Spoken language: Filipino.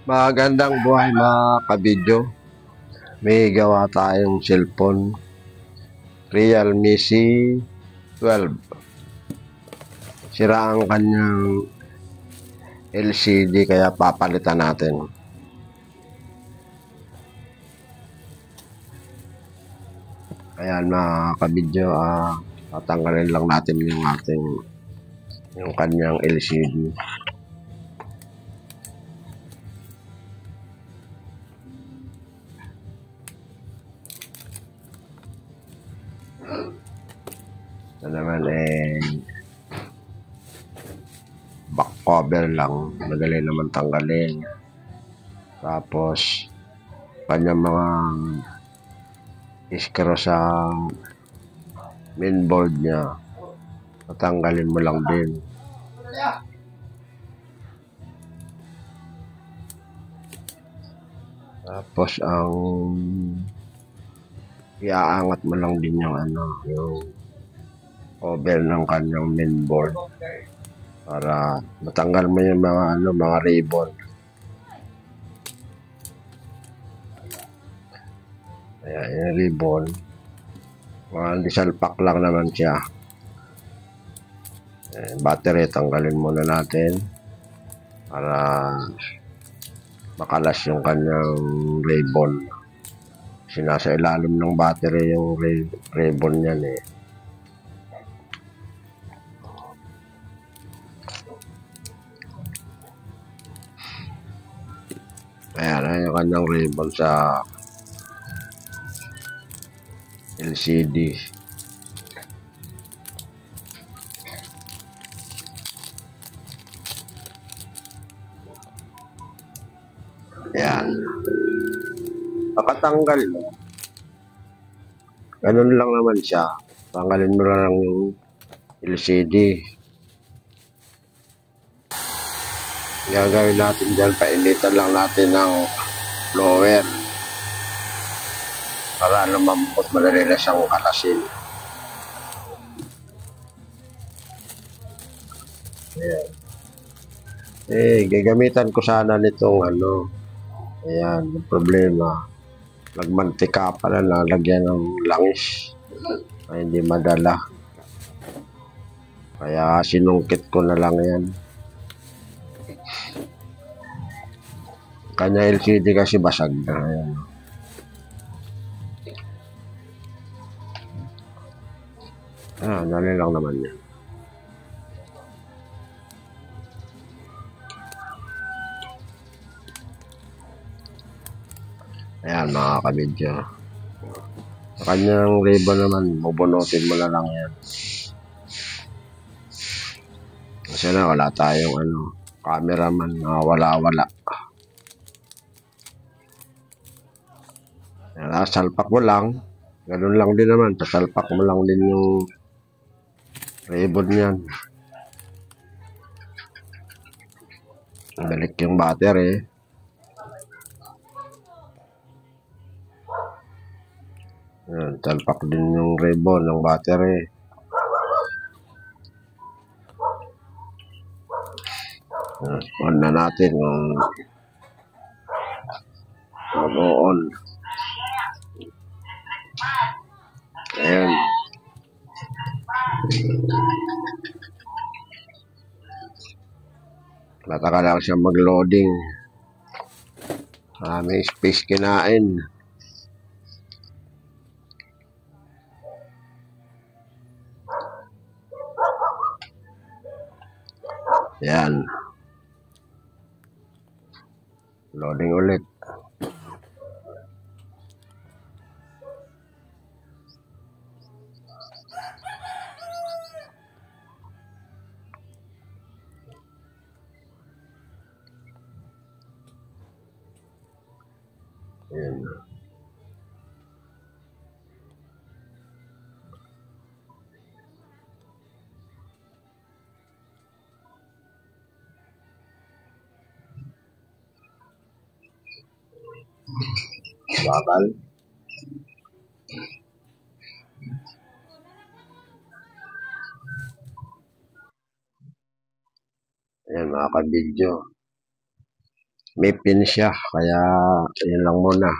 Magandang buhay mga kabidyo. May gawa tayong cellphone. Realme C12. Sira ang kanyang LCD kaya papalitan natin. Ayan mga kabidyo, tatanggalin lang natin yung kanyang LCD. Ito naman back cover lang, madali naman tanggalin. Tapos kanyang mga screw sa mainboard niya, tatanggalin mo lang din. Tapos ang iaangat mo lang din yung yung cover ng kanyang mainboard para matanggal mo yung mga ribbon. Ayan, yung ribbon. Disalpak lang naman siya. Battery, tanggalin muna natin para makalas yung kanyang ribbon. Kasi nasa ilalim ng battery yung ribbon niyan eh. Ayan, yung kanyang ribbon sa LCD. Ayan. Pakatanggal mo. Ganun lang naman siya. Tanggalin mo lang yung LCD. Gagawin natin dyan, painitan lang natin ng blower para lumambot, madali na siyang kalasin. Ayan. Gagamitan ko sana nitong ayan, yung problema. Nagmantika pala, nalagyan ng langis. Ay, hindi madala. Kaya sinungkit ko na lang yan. Kanya LCD kasi basag na. Ayan. Dali lang naman yan. Ayan mga kabidyo. Sa kanyang ribbon naman, bubunutin mo na lang yan. Kasi wala tayong cameraman na wala-wala. Salpak mo lang. Ganun lang din naman. Sasalpak mo lang din yung ribbon yan. Balik yung battery. Salpak din yung ribbon ng battery. On na natin kung mag-on. Ayan. Nataka lang siya mag-loading. May space kinain. Ayan. Loading ulit. Ayan. Bakal. Ayan mga kabidyo. may pin siya, kaya yun lang muna.